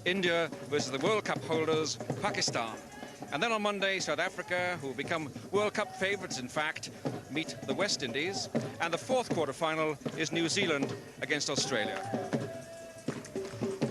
India versus the World Cup holders, Pakistan. And then on Monday, South Africa, who will become World Cup favourites, in fact, meet the West Indies. And the fourth quarter-final is New Zealand against Australia.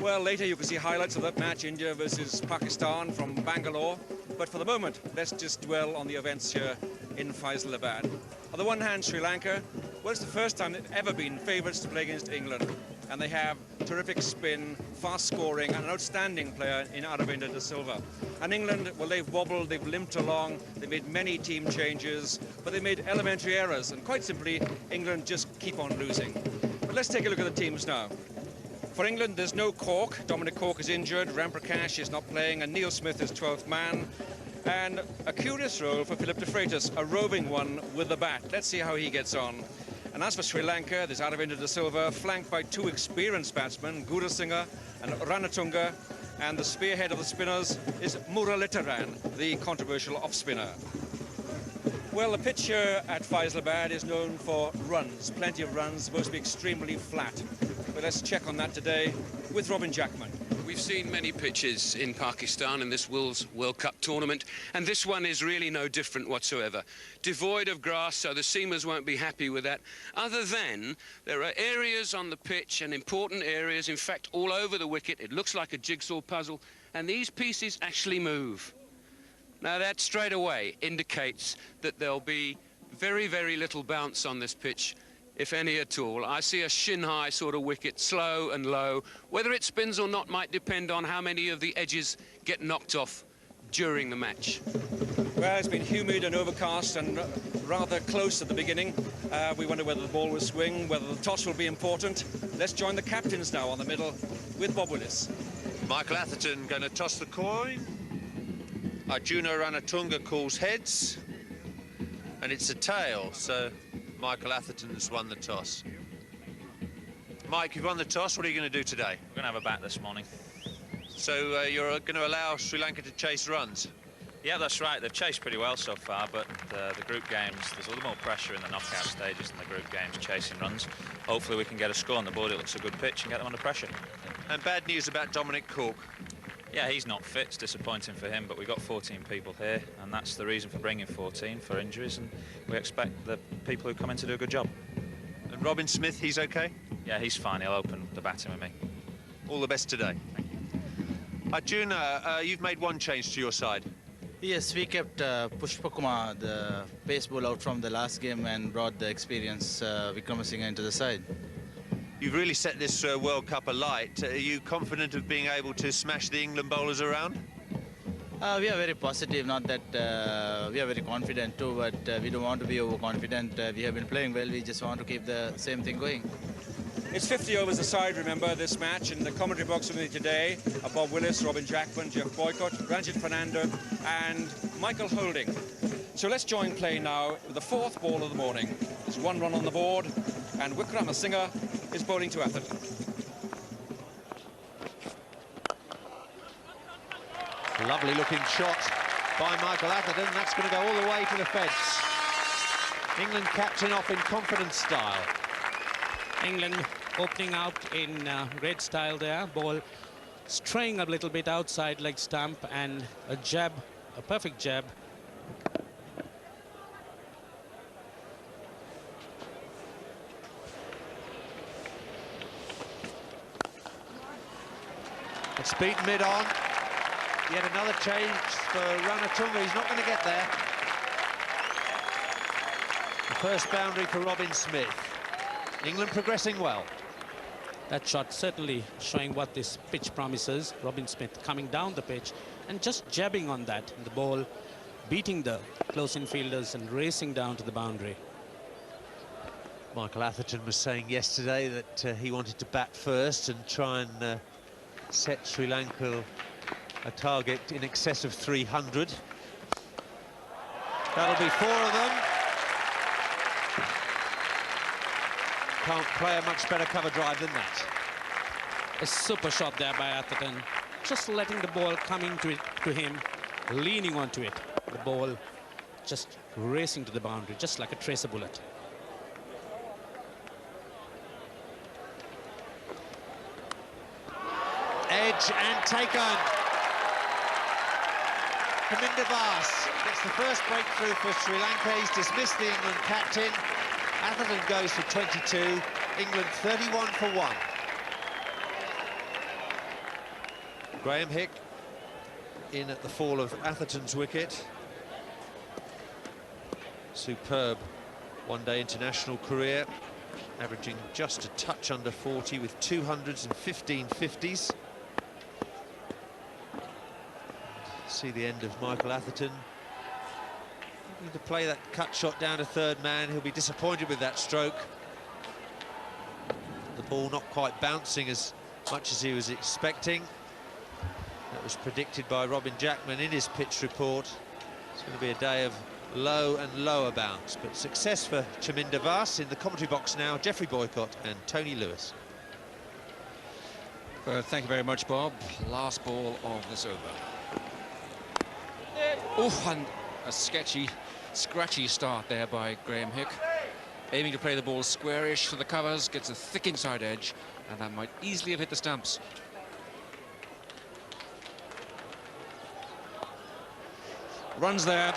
Well, later you can see highlights of that match, India versus Pakistan from Bangalore. But for the moment, let's just dwell on the events here in Faisalabad. On the one hand, Sri Lanka, well, it's the first time they've ever been favourites to play against England. And they have terrific spin, fast scoring, and an outstanding player in Aravinda de Silva. And England, well, they've wobbled, they've limped along, they've made many team changes, but they made elementary errors. And quite simply, England just keep on losing. But let's take a look at the teams now. For England, there's no Cork. Dominic Cork is injured, Ramprakash is not playing, and Neil Smith is 12th man. And a curious role for Philip DeFreitas, a roving one with the bat. Let's see how he gets on. And as for Sri Lanka, there's Aravinda de Silva, flanked by two experienced batsmen, Gurusinha and Ranatunga. And the spearhead of the spinners is Muralidaran, the controversial off-spinner. Well, the pitch here at Faisalabad is known for runs, plenty of runs, supposed to be extremely flat. But let's check on that today with Robin Jackman. We've seen many pitches in Pakistan in this World Cup tournament, and this one is really no different whatsoever. Devoid of grass, so the seamers won't be happy with that. Other than there are areas on the pitch, and important areas, in fact, all over the wicket. It looks like a jigsaw puzzle, and these pieces actually move. Now, that straight away indicates that there'll be very, very little bounce on this pitch, if any at all. I see a shin-high sort of wicket, slow and low. Whether it spins or not might depend on how many of the edges get knocked off during the match. Well, it's been humid and overcast and rather close at the beginning. We wonder whether the ball will swing, whether the toss will be important. Let's join the captains now on the middle with Bob Willis. Michael Atherton going to toss the coin. Arjuna Ranatunga calls heads. And it's a tail, so Michael Atherton has won the toss. Mike, you've won the toss. What are you going to do today? We're going to have a bat this morning. So you're going to allow Sri Lanka to chase runs? Yeah, that's right. They've chased pretty well so far, but the group games, there's a little more pressure in the knockout stages than the group games chasing runs. Hopefully we can get a score on the board. It looks a good pitch and get them under pressure. And bad news about Dominic Cork. Yeah, he's not fit. It's disappointing for him, but we've got 14 people here, and that's the reason for bringing 14, for injuries, and we expect the people who come in to do a good job. And Robin Smith, he's OK? Yeah, he's fine. He'll open the batting with me. All the best today. Thank you. Arjuna, you've made one change to your side. Yes, we kept Pushpa Kumar, the pace ball, out from the last game and brought the experienced Vikramasinghe into the side. You've really set this World Cup alight. Are you confident of being able to smash the England bowlers around? We are very positive, not that we are very confident too, but we don't want to be overconfident. We have been playing well, we just want to keep the same thing going. It's 50 overs aside, remember, this match. In the commentary box with me today are Bob Willis, Robin Jackman, Jeff Boycott, Ranjit Fernando and Michael Holding. So let's join play now with the fourth ball of the morning. There's one run on the board and Vikramasinghe is bowling to Atherton. Lovely looking shot by Michael Atherton. That's going to go all the way to the fence. England captain off in confident style. England opening out in great style there. Ball straying a little bit outside leg stump and a jab, a perfect jab. It's beaten mid-on. Yet another change for Ranatunga. He's not going to get there. The first boundary for Robin Smith. England progressing well. That shot certainly showing what this pitch promises. Robin Smith coming down the pitch and just jabbing on that. The ball beating the close-in fielders and racing down to the boundary. Michael Atherton was saying yesterday that he wanted to bat first and try and set Sri Lanka a target in excess of 300. That'll be 4 of them. Can't play a much better cover drive than that. A super shot there by Atherton. Just letting the ball come into it, to him, leaning onto it. The ball just racing to the boundary, just like a tracer bullet. Edge edge and taken. Kumar Dharmasena gets the first breakthrough for Sri Lanka. He's dismissed the England captain. Atherton goes for 22. England 31 for 1. Graham Hick in at the fall of Atherton's wicket. Superb one-day international career, averaging just a touch under 40 with 200s and 15 50s. See the end of Michael Atherton. Looking to play that cut shot down to third man. He'll be disappointed with that stroke. The ball not quite bouncing as much as he was expecting. That was predicted by Robin Jackman in his pitch report. It's going to be a day of low and lower bounce, but success for Kumar Dharmasena. In the commentary box now, Geoffrey Boycott and Tony Lewis. Thank you very much, Bob. Last ball of this over. Oh, and a sketchy, scratchy start there by Graham Hick. Aiming to play the ball squarish for the covers, gets a thick inside edge, and that might easily have hit the stumps. Runs there.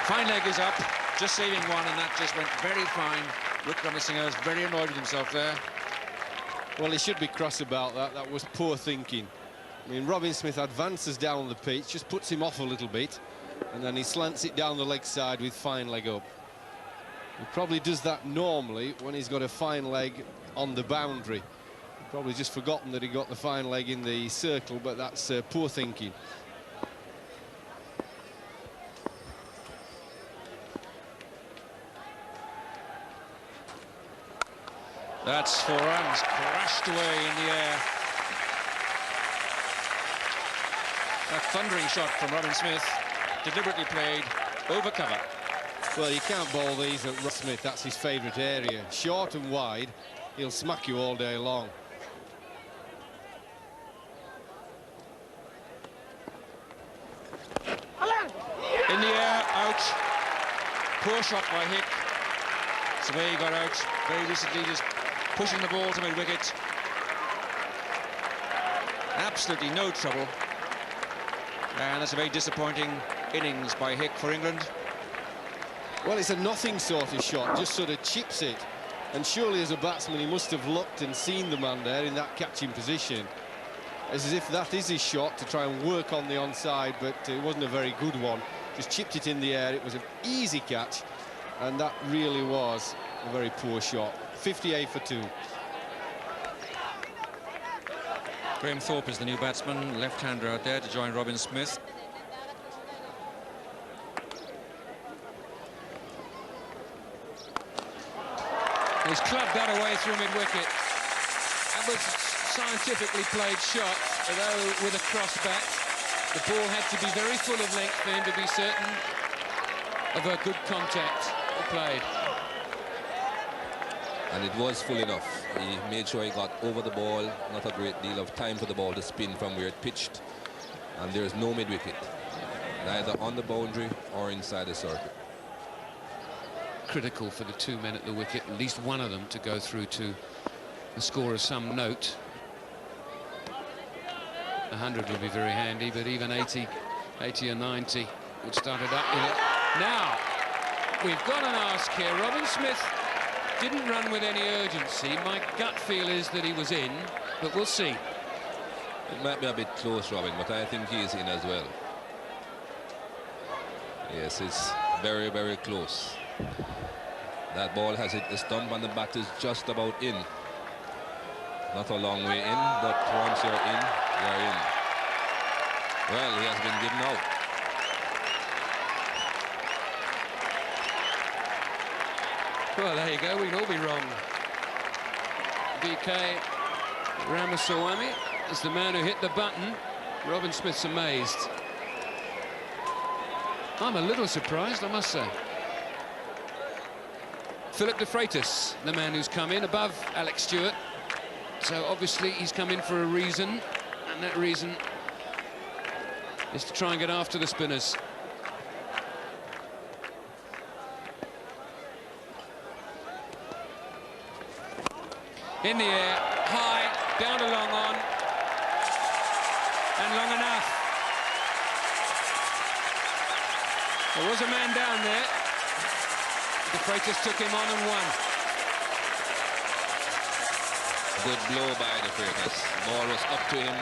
Fine leg is up, just saving one, and that just went very fine. Rick Dharmasena is very annoyed with himself there. Well, he should be cross about that. That was poor thinking. I mean, Robin Smith advances down the pitch, just puts him off a little bit, and then he slants it down the leg side with fine leg up. He probably does that normally when he's got a fine leg on the boundary. Probably just forgotten that he got the fine leg in the circle, but that's poor thinking. That's 4 runs, crashed away in the air. A thundering shot from Robin Smith, deliberately played over cover. Well, you can't bowl these at Rob Smith, that's his favourite area. Short and wide, he'll smack you all day long. In the air, out. Poor shot by Hick. Survey got out very recently, just pushing the ball to mid-wicket. Absolutely no trouble. And that's a very disappointing innings by Hick for England. Well, it's a nothing sort of shot, just sort of chips it. And surely as a batsman he must have looked and seen the man there in that catching position. As if that is his shot to try and work on the onside, but it wasn't a very good one. Just chipped it in the air. It was an easy catch, and that really was a very poor shot. 58 for 2. Graham Thorpe is the new batsman, left-hander out there to join Robin Smith. He's clubbed that away through mid-wicket. That was scientifically played shot, although with a cross bat. The ball had to be very full of length for him to be certain of a good contact played. And it was full enough. He made sure he got over the ball, not a great deal of time for the ball to spin from where it pitched. And there's no mid-wicket, neither on the boundary or inside the circle. Critical for the 2 men at the wicket, at least one of them to go through to a score of some note. 100 would be very handy, but even 80 or 90 would start it up with it. Now, we've got an ask here. Robin Smith didn't run with any urgency. My gut feel is that he was in, but we'll see. It might be a bit close, Robin, but I think he is in as well. Yes, it's very, very close. That ball has hit the stump and the bat is just about in. Not a long way in, but once you're in, you're in. Well, he has been given out. Well, there you go. We'd all be wrong. DK Ramaswamy is the man who hit the button. Robin Smith's amazed. I'm a little surprised, I must say. Philip DeFreitas, the man who's come in above Alex Stewart. So obviously he's come in for a reason, and that reason is to try and get after the spinners. In the air, high, down to long on. long enough. There was a man down there. DeFreitas took him on and won. Good blow by DeFreitas. Ball was up to him,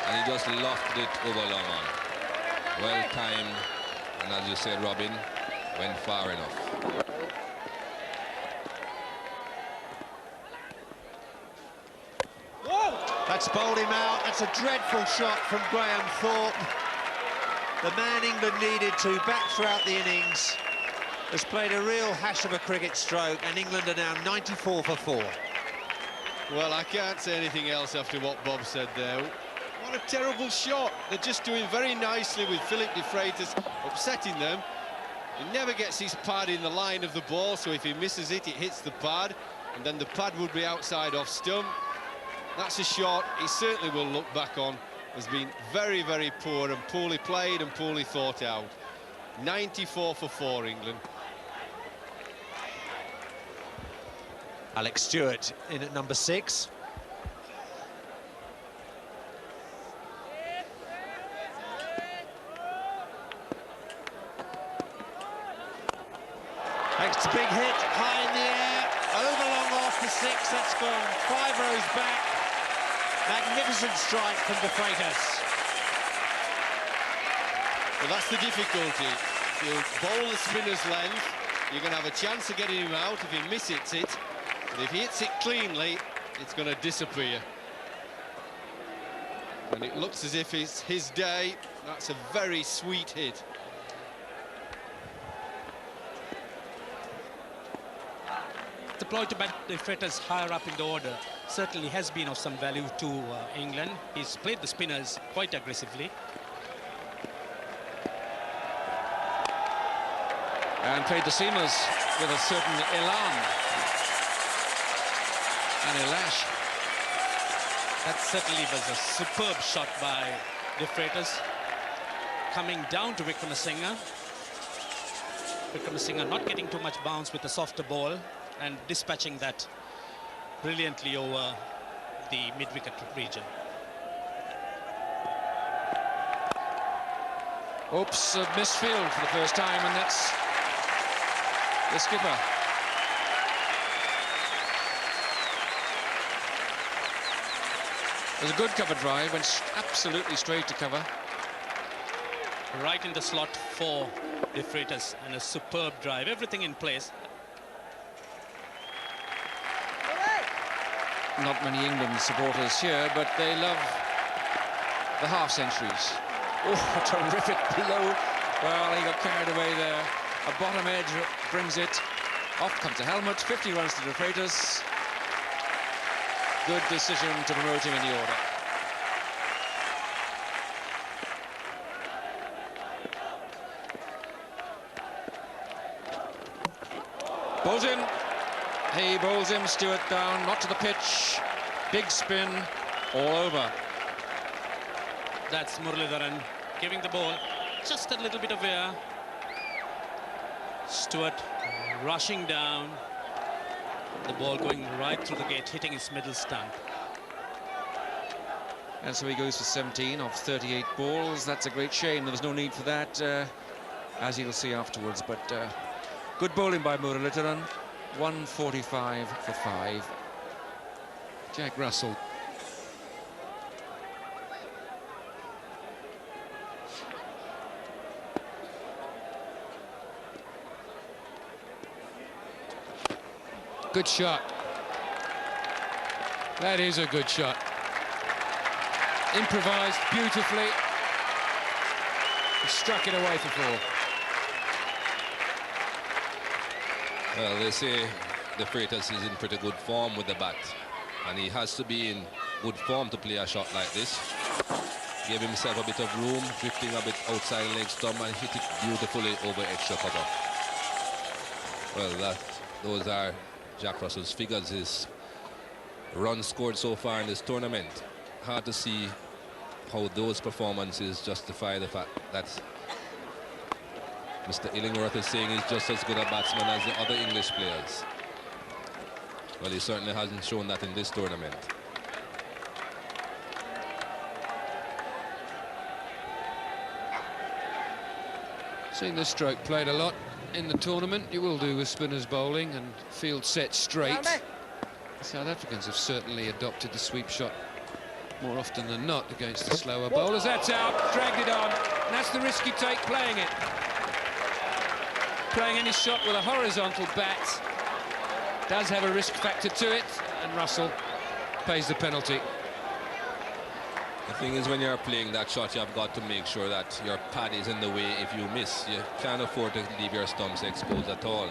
and he just lofted it over long on. Well timed, and as you said, Robin, went far enough. That's bowled him out. That's a dreadful shot from Graham Thorpe. The man England needed to back throughout the innings has played a real hash of a cricket stroke, and England are now 94 for 4. Well, I can't say anything else after what Bob said there. What a terrible shot. They're just doing very nicely with Philip DeFreitas, upsetting them. He never gets his pad in the line of the ball, so if he misses it, it hits the pad, and then the pad would be outside off stump. That's a shot he certainly will look back on as being very, very poor and poorly played and poorly thought out. 94 for 4, England. Alex Stewart in at number 6. Thanks to big hit, high in the air, over long off the 6, that's gone 5 rows back. Magnificent strike from DeFreitas. Well, that's the difficulty. If you bowl the spinner's length, you're going to have a chance of getting him out if he misses it. But if he hits it cleanly, it's going to disappear. And it looks as if it's his day. That's a very sweet hit. Deployed to bat DeFreitas higher up in the order certainly has been of some value to England. He's played the spinners quite aggressively. And played the seamers with a certain elan. And a lash. That certainly was a superb shot by DeFreitas. Coming down to Wickramasinghe. Wickramasinghe not getting too much bounce with the softer ball and dispatching that brilliantly over the mid-wicket region. Oops, a missed field for the first time, and that's the skipper. It was a good cover drive, went absolutely straight to cover. Right in the slot for DeFreitas, and a superb drive, everything in place. Not many England supporters here, but they love the half-centuries. Oh, a terrific blow. Well, he got carried away there. A bottom edge brings it. Off comes the helmet. 50 runs to DeFreitas. Good decision to promote him in the order. Bowls him. He bowls him. Stewart down, not to the pitch. Big spin, all over. That's Muralidaran giving the ball just a little bit of air. Stewart rushing down. The ball going right through the gate, hitting his middle stump. And so he goes for 17 of 38 balls. That's a great shame. There was no need for that, as you'll see afterwards. But good bowling by Muralidaran. 145 for 5. Jack Russell. Good shot. That is a good shot. Improvised beautifully. He struck it away for 4. Well, they say DeFreitas is in pretty good form with the bat, and he has to be in good form to play a shot like this. Gave himself a bit of room, drifting a bit outside leg stump, and hit it beautifully over extra cover. Well, those are Jack Russell's figures, his runs scored so far in this tournament. Hard to see how those performances justify the fact that Mr. Illingworth is saying he's just as good a batsman as the other English players. Well, he certainly hasn't shown that in this tournament. Seen this stroke played a lot in the tournament. You will do with spinners bowling and field set straight. The South Africans have certainly adopted the sweep shot more often than not against the slower bowlers. That's out, dragged it on, and that's the risk you take playing it. Playing any shot with a horizontal bat does have a risk factor to it, and Russell pays the penalty. The thing is, when you're playing that shot, you've got to make sure that your pad is in the way. If you miss, you can't afford to leave your stumps exposed at all.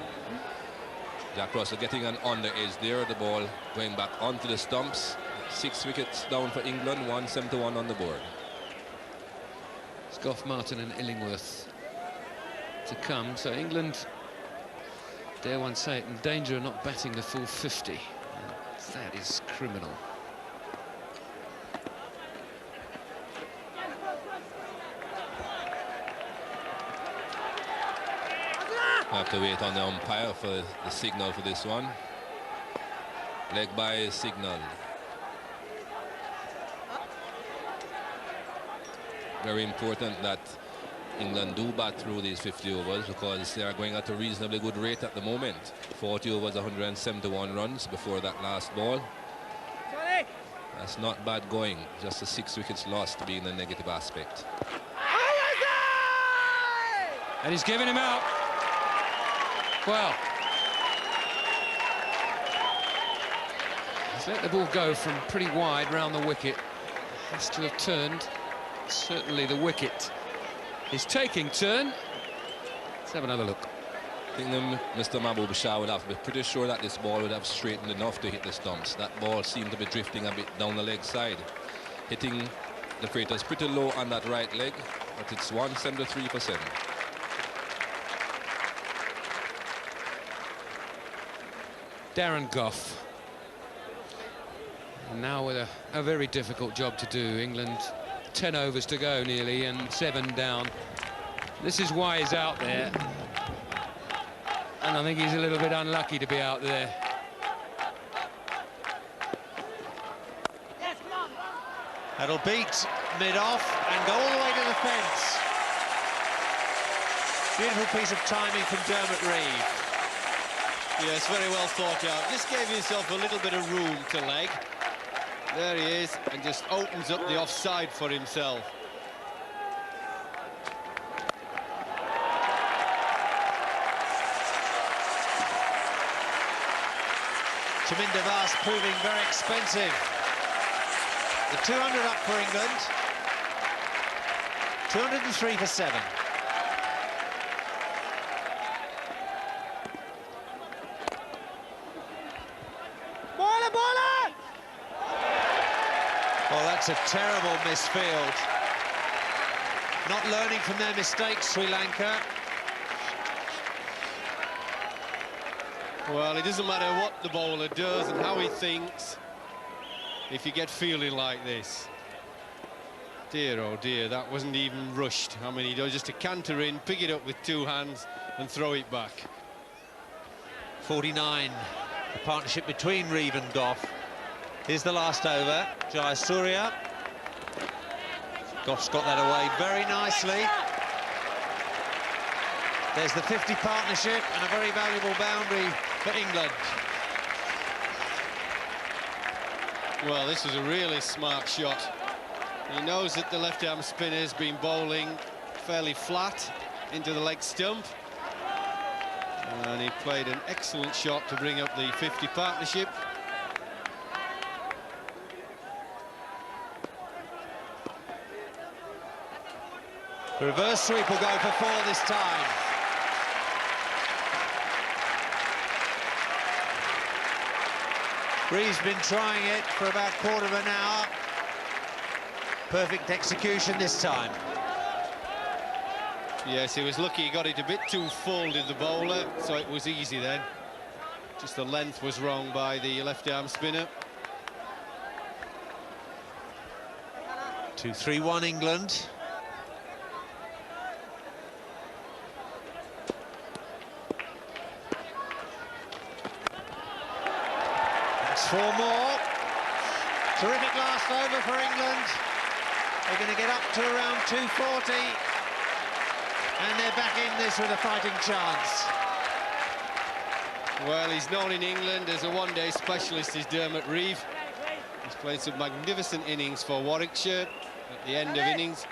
Jack Russell getting an under edge there, the ball going back onto the stumps. 6 wickets down for England, 171 on the board. It's Gough, Martin and Illingworth to come, so England, dare one say it, in danger of not batting the full 50. And that is criminal. I have to wait on the umpire for the signal for this one. Leg by is signaled. Very important that England do bat through these 50 overs, because they are going at a reasonably good rate at the moment. 40 overs, 171 runs before that last ball. That's not bad going, just the 6 wickets lost being the negative aspect. And he's giving him out. Well, he's let the ball go from pretty wide round the wicket. Has to have turned. Certainly the wicket is taking turn. Let's have another look. I think Mr. Mahbub Shah would have to be pretty sure that this ball would have straightened enough to hit the stumps. That ball seemed to be drifting a bit down the leg side, hitting DeFreitas pretty low on that right leg, but it's 173%. Darren Gough. And now with a very difficult job to do. England 10 overs to go nearly and 7 down. This is why he's out there. And I think he's a little bit unlucky to be out there. That'll beat mid-off and go all the way to the fence. Beautiful piece of timing from Dermot Reeve. Yes, very well thought out. Just gave himself a little bit of room to leg. There he is, and just opens up the offside for himself. Chaminda Vas proving very expensive. The 200 up for England. 203 for 7. Well, that's a terrible misfield. Not learning from their mistakes, Sri Lanka. Well, it doesn't matter what the bowler does and how he thinks if you get feeling like this. Dear, oh dear, that wasn't even rushed. I mean, he does just a canter in, pick it up with 2 hands and throw it back. 49, the partnership between Reeve and Gough. Here's the last over, Jayasuriya. Gough's got that away very nicely. There's the 50 partnership and a very valuable boundary for England. Well, this was a really smart shot. He knows that the left-arm spinner's been bowling fairly flat into the leg stump. And he played an excellent shot to bring up the 50 partnership. The reverse sweep will go for 4 this time. Reeve's been trying it for about a quarter of an hour. Perfect execution this time. Yes, he was lucky he got it a bit too full, did the bowler, so it was easy then. Just the length was wrong by the left-arm spinner. 2-3-1 England. That's 4 more. Terrific last over for England. They're going to get up to around 240. And they're back in this with a fighting chance. Well, he's known in England as a one-day specialist, is Dermot Reeve. He's played some magnificent innings for Warwickshire. At the end of innings,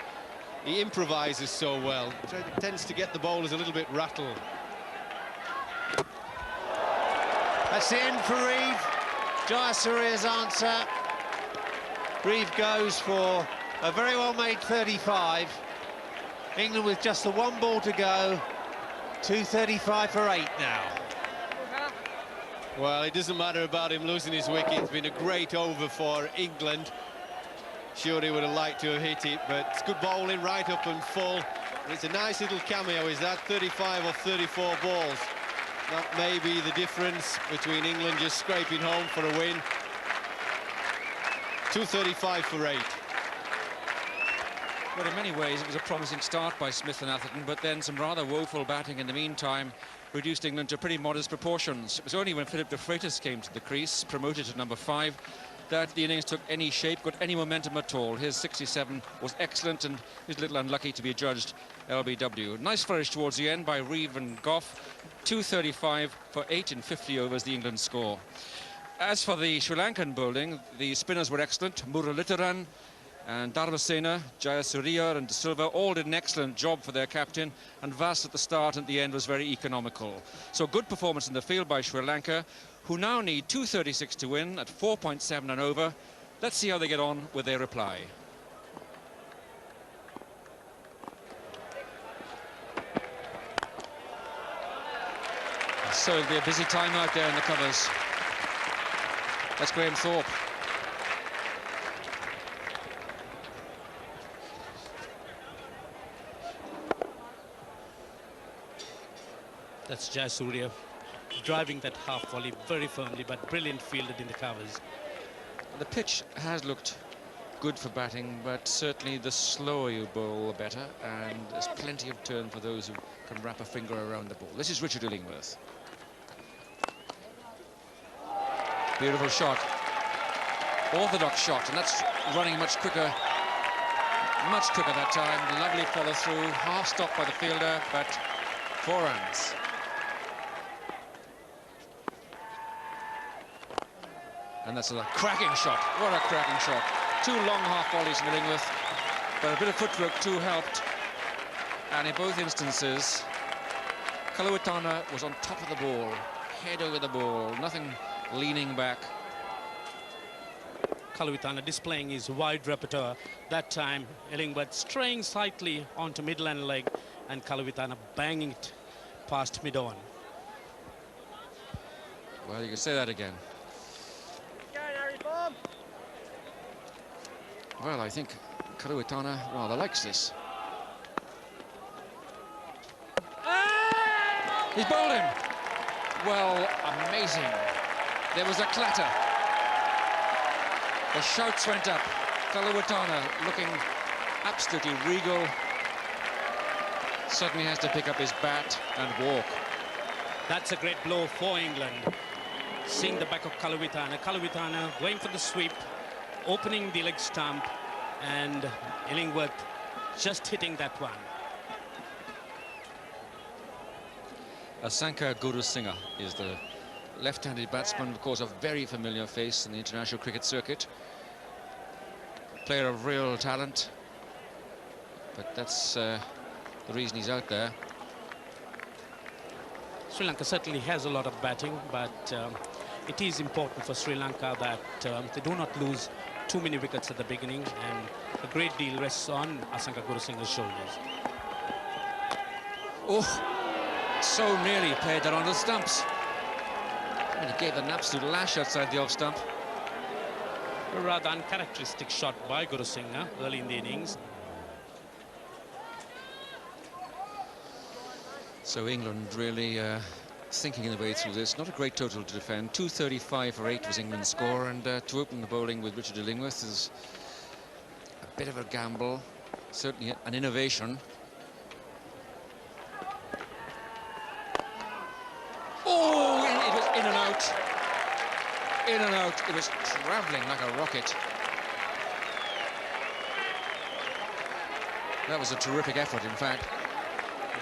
he improvises so well. Tends to get the bowlers a little bit rattled. That's the end for Reeve. Jayasuriya's answer. Reeve goes for a very well-made 35. England with just the one ball to go. 235 for 8 now. Well, it doesn't matter about him losing his wicket. It's been a great over for England. Sure, he would have liked to have hit it, but it's good bowling right up and full. And it's a nice little cameo, is that? 35 or 34 balls. That may be the difference between England just scraping home for a win. 235 for 8. Well, in many ways, it was a promising start by Smith and Atherton, but then some rather woeful batting in the meantime reduced England to pretty modest proportions. It was only when Philip DeFreitas came to the crease, promoted to number 5, that the innings took any shape, got any momentum at all. His 67 was excellent, and he was a little unlucky to be adjudged LBW. Nice flourish towards the end by Reeve and Gough. 235 for 8 in 50 overs, the England score. As for the Sri Lankan bowling, the spinners were excellent. Muralidaran and Dharmasena, Jayasuriya and De Silva all did an excellent job for their captain, and Vas at the start and at the end was very economical. So good performance in the field by Sri Lanka, who now need 236 to win at 4.7 and over. Let's see how they get on with their reply. So it'll be a busy time out there in the covers. That's Graham Thorpe. That's Jayasuriya driving that half volley very firmly, but brilliant fielded in the covers. The pitch has looked good for batting, but certainly the slower you bowl, the better, and there's plenty of turn for those who can wrap a finger around the ball. This is Richard Illingworth. Beautiful shot. Orthodox shot, and that's running much quicker that time. Lovely follow through, half stopped by the fielder, but 4 runs. And that's a cracking shot. What a cracking shot. 2 long half volleys from Illingworth, but a bit of footwork too helped. And in both instances, Kalawitana was on top of the ball, head over the ball, nothing leaning back. Kalawitana displaying his wide repertoire. That time, Illingworth straying slightly onto middle and leg, and Kalawitana banging it past mid-on. Well, you can say that again. Well, I think Kalawitana rather likes this. He's bowled him. Well, amazing. There was a clatter. The shouts went up. Kalawitana looking absolutely regal. Suddenly has to pick up his bat and walk. That's a great blow for England. Seeing the back of Kalawitana. Kalawitana going for the sweep, opening the leg stump, and Illingworth just hitting that one. Asanka Gurusinha is the left-handed batsman, of course, a very familiar face in the international cricket circuit. Player of real talent, but that's the reason he's out there. Sri Lanka certainly has a lot of batting, but it is important for Sri Lanka that they do not lose too many wickets at the beginning, and a great deal rests on Asanka Gurusinha's shoulders. Oh, so nearly played that on the stumps. And he gave an absolute lash outside the off stump. A rather uncharacteristic shot by Gurusinha early in the innings. So England really thinking their way through this. Not a great total to defend. 235 for 8 was England's score, and to open the bowling with Richard Illingworth is a bit of a gamble, certainly an innovation. Oh, it was in and out. In and out. It was travelling like a rocket. That was a terrific effort, in fact.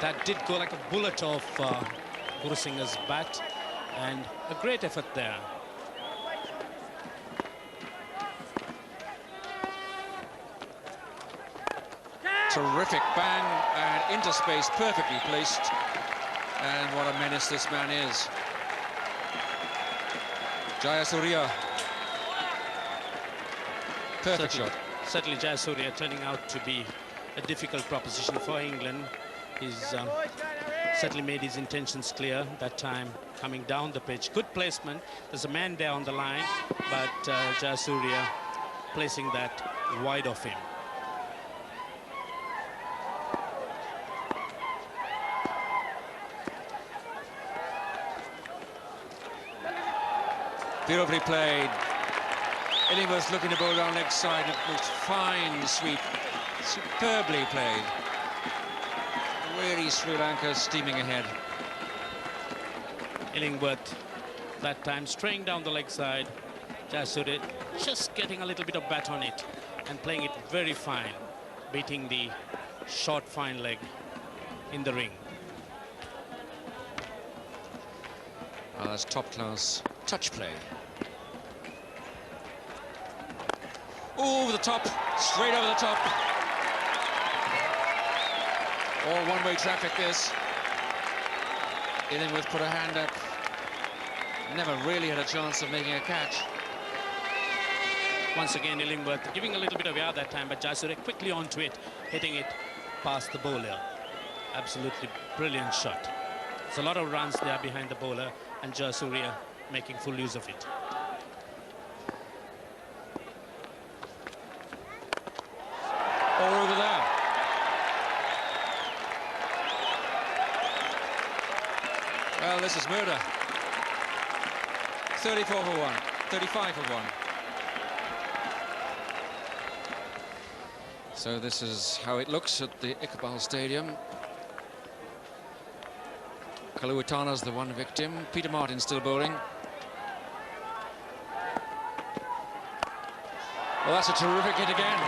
That did go like a bullet off Gurusinha's bat, and a great effort there. Terrific bang, and into space, perfectly placed. And what a menace this man is. Jayasuriya. Perfect shot. Certainly Jayasuriya turning out to be a difficult proposition for England. He's certainly made his intentions clear that time coming down the pitch. Good placement. There's a man there on the line, but Jayasuriya placing that wide of him. Beautifully played. Illingworth looking to bowl down leg side. It was fine sweep. Superbly played. Really Sri Lanka steaming ahead. Illingworth that time straying down the leg side. Jayasuriya just getting a little bit of bat on it and playing it very fine, beating the short fine leg in the ring. Oh, that's top class touch play. Over the top, straight over the top. All one-way traffic this. Illingworth put a hand up. Never really had a chance of making a catch. Once again, Illingworth giving a little bit of air that time, but Jayasuriya quickly onto it, hitting it past the bowler. Absolutely brilliant shot. There's a lot of runs there behind the bowler, and Jayasuriya making full use of it. All over there. Well, this is murder. 34 for 1, 35 for 1. So this is how it looks at the Iqbal Stadium. Kaluwitana's the one victim. Peter Martin still bowling. Well, that's a terrific hit again.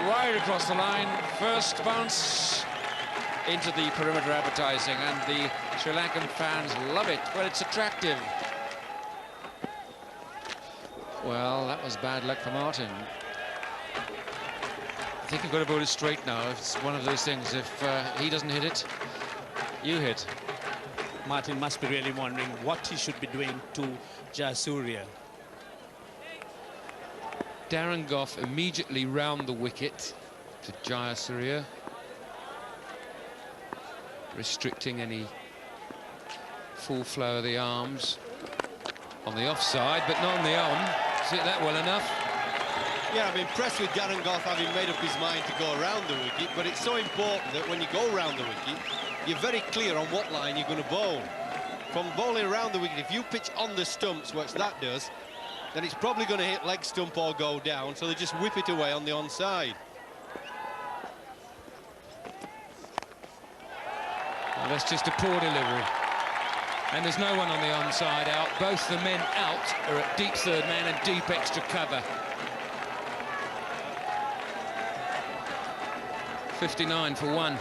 Right across the line. First bounce into the perimeter advertising, and the Sri Lankan fans love it. Well, it's attractive. Well, that was bad luck for Martin. I think you've got to bowl it straight now. It's one of those things. If he doesn't hit it, you hit. Martin must be really wondering what he should be doing to Jayasuriya. Darren Gough immediately round the wicket to Jayasuriya, restricting any full flow of the arms on the offside, but not on the on. See that well enough. Yeah, I'm impressed with Darren Gough having made up his mind to go around the wicket, but it's so important that when you go around the wicket, you're very clear on what line you're going to bowl. From bowling around the wicket, if you pitch on the stumps, which that does, then it's probably going to hit leg stump or go down, so they just whip it away on the onside. Well, that's just a poor delivery. And there's no one on the onside out. Both the men out are at deep third man and deep extra cover. 59 for 1.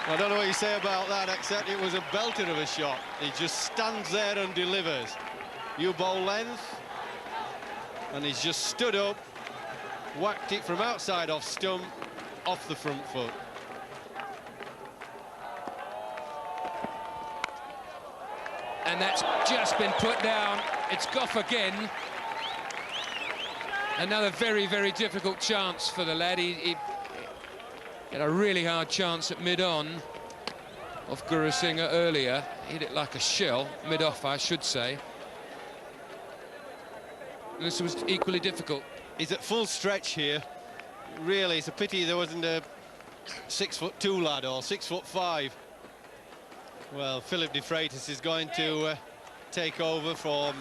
I don't know what you say about that, except it was a belter of a shot. He just stands there and delivers. You bowl length, and he's just stood up, whacked it from outside off stump, off the front foot. And that's just been put down. It's Gough again. Another very, very difficult chance for the lad. He had a really hard chance at mid-on of Gurusinha earlier. Hit it like a shell, mid-off, I should say. This was equally difficult. He's at full stretch here. Really, it's a pity there wasn't a 6'2" lad or 6'5". Well, Philip DeFreitas is going to take over from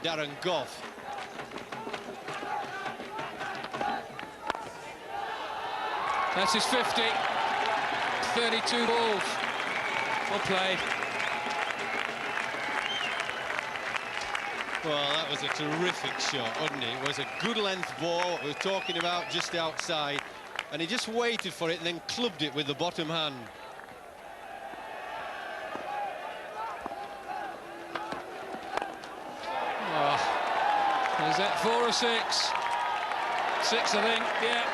Darren Gough. That's his 50. 32 balls. Well played. Well, that was a terrific shot, wasn't it? It was a good length ball, we were talking about just outside, and he just waited for it and then clubbed it with the bottom hand. Oh, is that 4 or 6? 6, I think, yeah.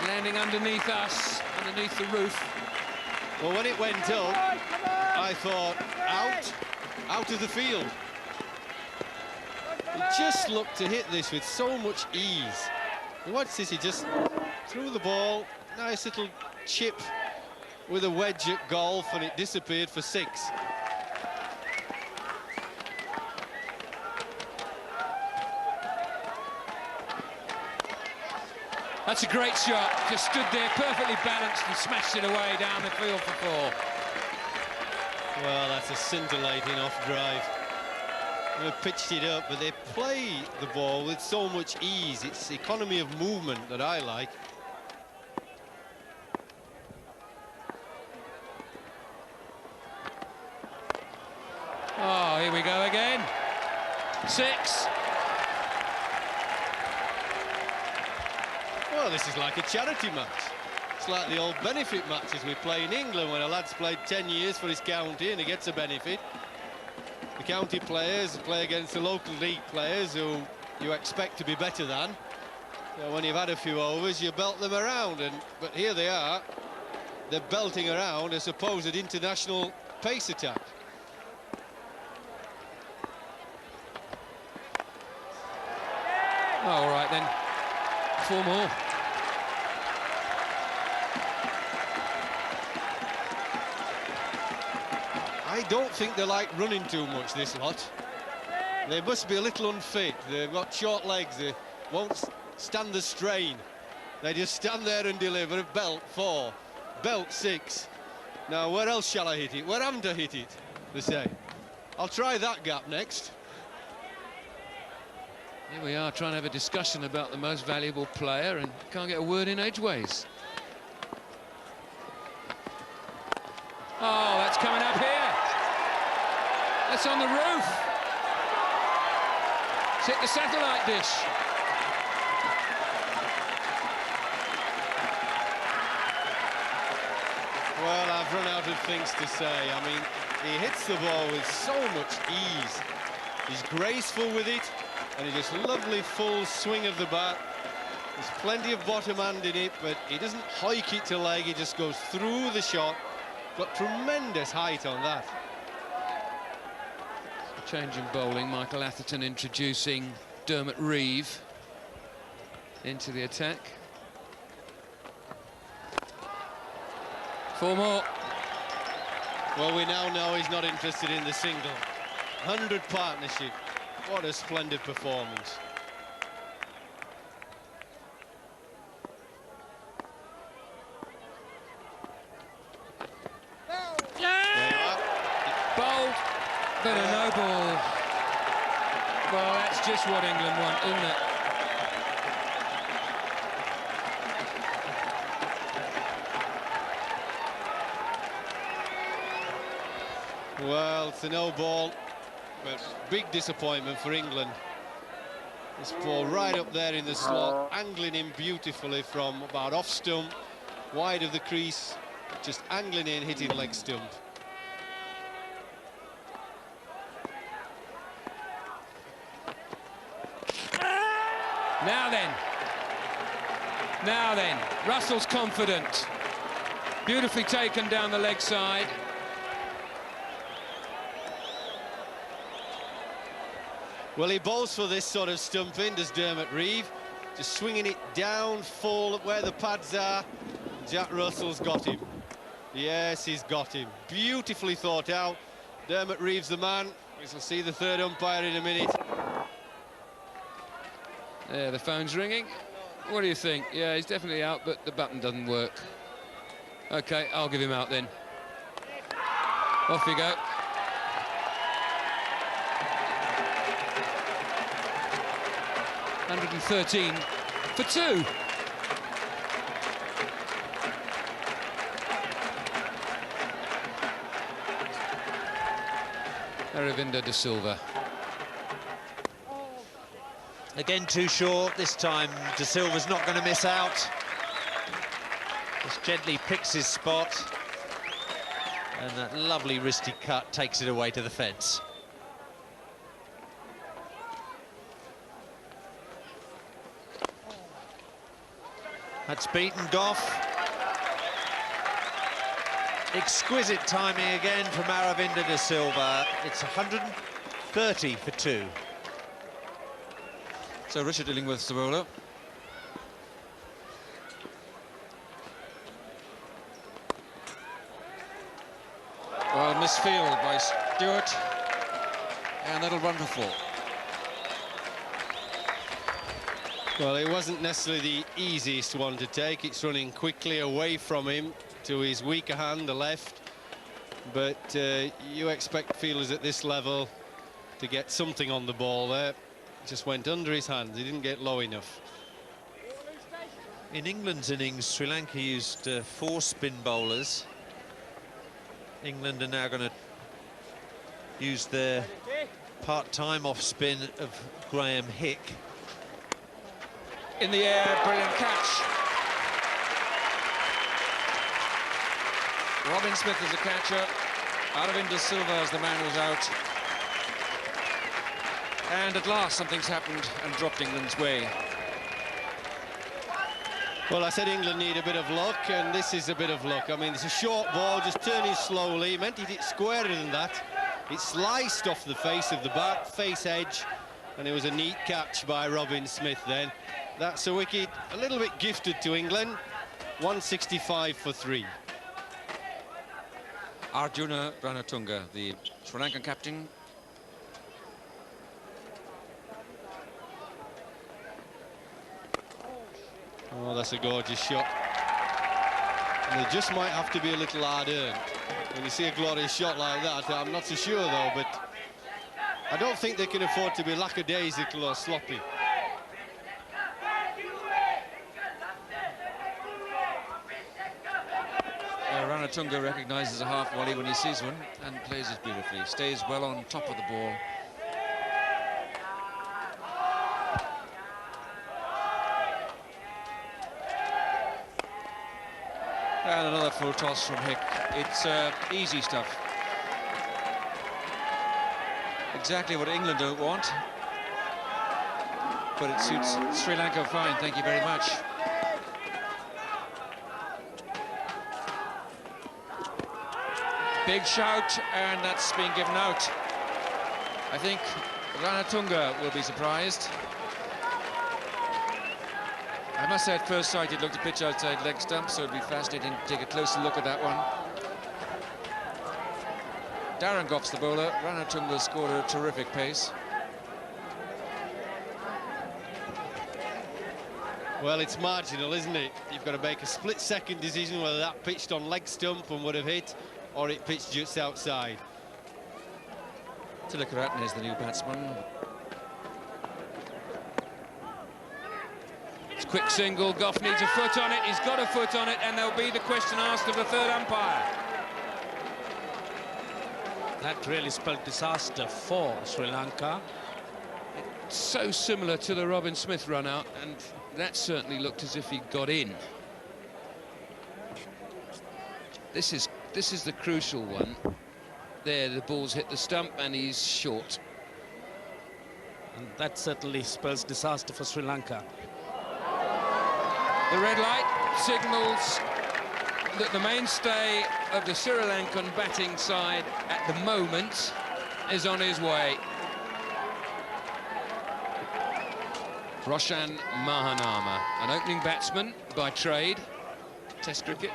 Landing underneath us, underneath the roof. Well, when it went up, I thought, out of the field. He just looked to hit this with so much ease. And watch this, he just threw the ball, nice little chip with a wedge at golf, and it disappeared for 6. That's a great shot. Just stood there perfectly balanced and smashed it away down the field for 4. Well, that's a scintillating off-drive. They pitched it up, but they play the ball with so much ease. It's economy of movement that I like. Oh, here we go again. 6. Well, this is like a charity match. It's like the old benefit matches we play in England when a lad's played 10 years for his county and he gets a benefit. The county players play against the local league players who you expect to be better than. So when you've had a few overs, you belt them around, but here they are. They're belting around a supposed international pace attack. Oh, all right then. 4 more. I don't think they like running too much, this lot. They must be a little unfit. They've got short legs. They won't stand the strain. They just stand there and deliver. Belt 4, belt 6. Now, where else shall I hit it? Where haven't I hit it? They say. I'll try that gap next. Here we are trying to have a discussion about the most valuable player and can't get a word in edgeways. Oh, that's coming up here. That's on the roof. It's hit the satellite dish. Well, I've run out of things to say. I mean, he hits the ball with so much ease. He's graceful with it, and he just lovely full swing of the bat. There's plenty of bottom hand in it, but he doesn't hike it to leg, he just goes through the shot. Got tremendous height on that. Change in bowling, Michael Atherton introducing Dermot Reeve into the attack. 4 more. Well, we now know he's not interested in the single. 100 partnership. What a splendid performance. Bowled, but a no ball. Well, that's just what England want, isn't it? Well, it's a no ball, but big disappointment for England. This ball right up there in the slot, angling in beautifully from about off stump, wide of the crease, just angling in, hitting leg stump. Now then, Russell's confident. Beautifully taken down the leg side. Well, he bowls for this sort of stumping, does Dermot Reeve. Just swinging it down, full where the pads are. Jack Russell's got him. Yes, he's got him. Beautifully thought out. Dermot Reeve's the man. We shall see the third umpire in a minute. There, the phone's ringing. What do you think? Yeah, he's definitely out, but the button doesn't work. OK, I'll give him out then. Off you go. $113 for 2. Aravinda de Silva. Again, too short. This time, De Silva's not going to miss out. Just gently picks his spot. And that lovely wristy cut takes it away to the fence. That's beaten Gough. Exquisite timing again from Aravinda de Silva. It's 130 for 2. So Richard Illingworth's the bowler. Well, misfield by Stewart, and that'll run for 4. Well, it wasn't necessarily the easiest one to take. It's running quickly away from him to his weaker hand, the left. But you expect fielders at this level to get something on the ball there. Just went under his hands. He didn't get low enough. In England's innings, Sri Lanka used 4 spin bowlers. England are now going to use their part-time off-spin of Graham Hick. In the air, brilliant catch. Robin Smith is the catcher. Aravinda Silva is the man who's out. And at last something's happened and dropped England's way. Well, I said England need a bit of luck, and this is a bit of luck. I mean, it's a short ball, just turning slowly. Meant to hit it squarer than that. It sliced off the face of the bat, face edge, and it was a neat catch by Robin Smith then. That's a wicket a little bit gifted to England. 165 for 3. Arjuna Ranatunga, the Sri Lankan captain. Oh, that's a gorgeous shot. And they just might have to be a little hard-earned. When you see a glorious shot like that, I'm not so sure, though, but I don't think they can afford to be lackadaisical or sloppy. Ranatunga recognises a half volley when he sees one and plays it beautifully. Stays well on top of the ball. And another full toss from Hick. It's easy stuff. Exactly what England don't want. But it suits Sri Lanka fine, thank you very much. Big shout, and that's been given out. I think Ranatunga will be surprised. I must say, at first sight, it looked a pitch outside leg stump, so it'd be fascinating to take a closer look at that one. Darren Gough's the bowler. Ranatunga scored at a terrific pace. Well, it's marginal, isn't it? You've got to make a split-second decision whether that pitched on leg stump and would have hit, or it pitched just outside. Tilakaratne is the new batsman. It's quick single. Gough needs a foot on it. He's got a foot on it, and there'll be the question asked of the third umpire. That really spelled disaster for Sri Lanka. It's so similar to the Robin Smith run out, and that certainly looked as if he got in. This is the crucial one. There, the ball's hit the stump and he's short. And that certainly spells disaster for Sri Lanka. The red light signals that the mainstay of the Sri Lankan batting side at the moment is on his way. Roshan Mahanama, an opening batsman by trade, Test cricket.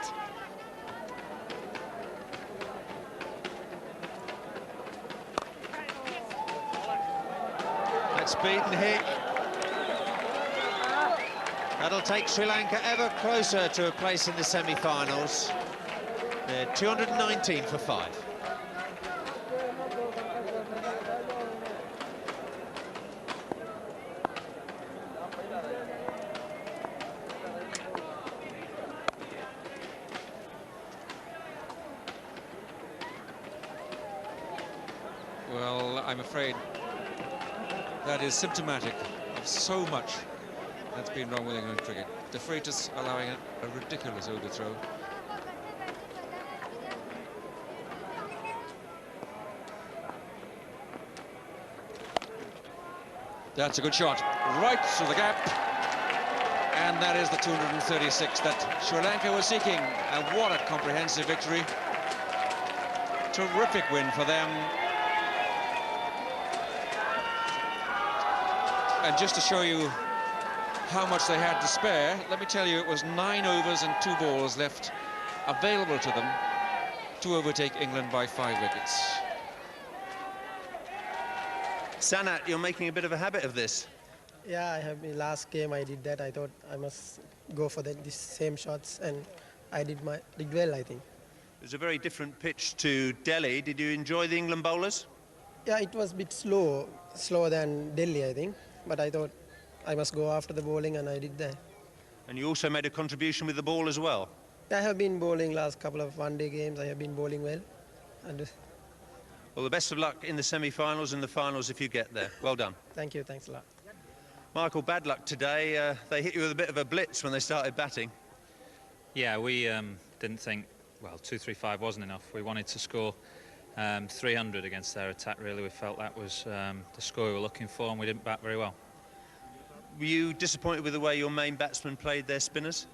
That's beaten Hick. That'll take Sri Lanka ever closer to a place in the semi-finals. They're 219 for 5. Well, I'm afraid that is symptomatic of so much that's been wrong with England cricket. DeFreitas allowing a ridiculous overthrow. That's a good shot, right through the gap. And that is the 236 that Sri Lanka was seeking. And what a comprehensive victory. Terrific win for them. And just to show you how much they had to spare, let me tell you, it was 9 overs and 2 balls left available to them to overtake England by 5 wickets. Sanath, you're making a bit of a habit of this. Yeah, I have. Last game I did that. I thought I must go for the same shots, and I did well, I think. It was a very different pitch to Delhi. Did you enjoy the England bowlers? Yeah, it was a bit slower than Delhi, I think. But I thought I must go after the bowling, and I did that. And you also made a contribution with the ball as well. I have been bowling last couple of one-day games. I have been bowling well. And well, the best of luck in the semi-finals and the finals if you get there. Well done. Thank you. Thanks a lot. Michael, bad luck today. They hit you with a bit of a blitz when they started batting. Yeah, we didn't think, well, 235 wasn't enough. We wanted to score 300 against their attack, really. We felt that was the score we were looking for, and we didn't bat very well. Were you disappointed with the way your main batsmen played their spinners?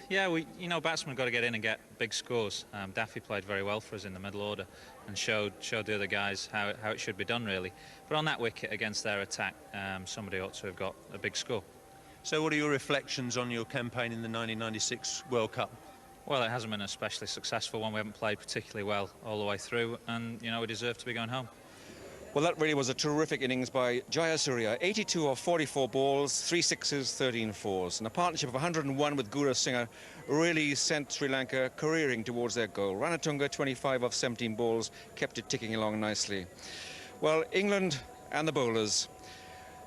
Yeah, batsmen got to get in and get big scores. Daffy played very well for us in the middle order and showed the other guys how it should be done, really. But on that wicket against their attack, somebody ought to have got a big score. So what are your reflections on your campaign in the 1996 World Cup? Well, it hasn't been an especially successful one. We haven't played particularly well all the way through, and, we deserve to be going home. Well, that really was a terrific innings by Jayasuriya. 82 of 44 balls, 3 sixes, 13 fours. And a partnership of 101 with Gurusinha really sent Sri Lanka careering towards their goal. Ranatunga, 25 of 17 balls, kept it ticking along nicely. Well, England and the bowlers.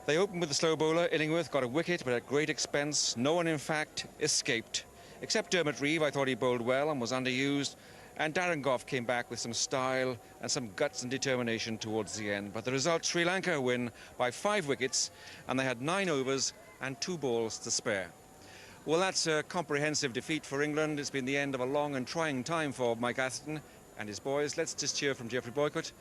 They opened with the slow bowler. Illingworth got a wicket, but at great expense. No one, in fact, escaped. Except Dermot Reeve. I thought he bowled well and was underused. And Darren Gough came back with some style and some guts and determination towards the end. But the result, Sri Lanka win by 5 wickets, and they had 9 overs and 2 balls to spare. Well, that's a comprehensive defeat for England. It's been the end of a long and trying time for Mike Atherton and his boys. Let's just hear from Geoffrey Boycott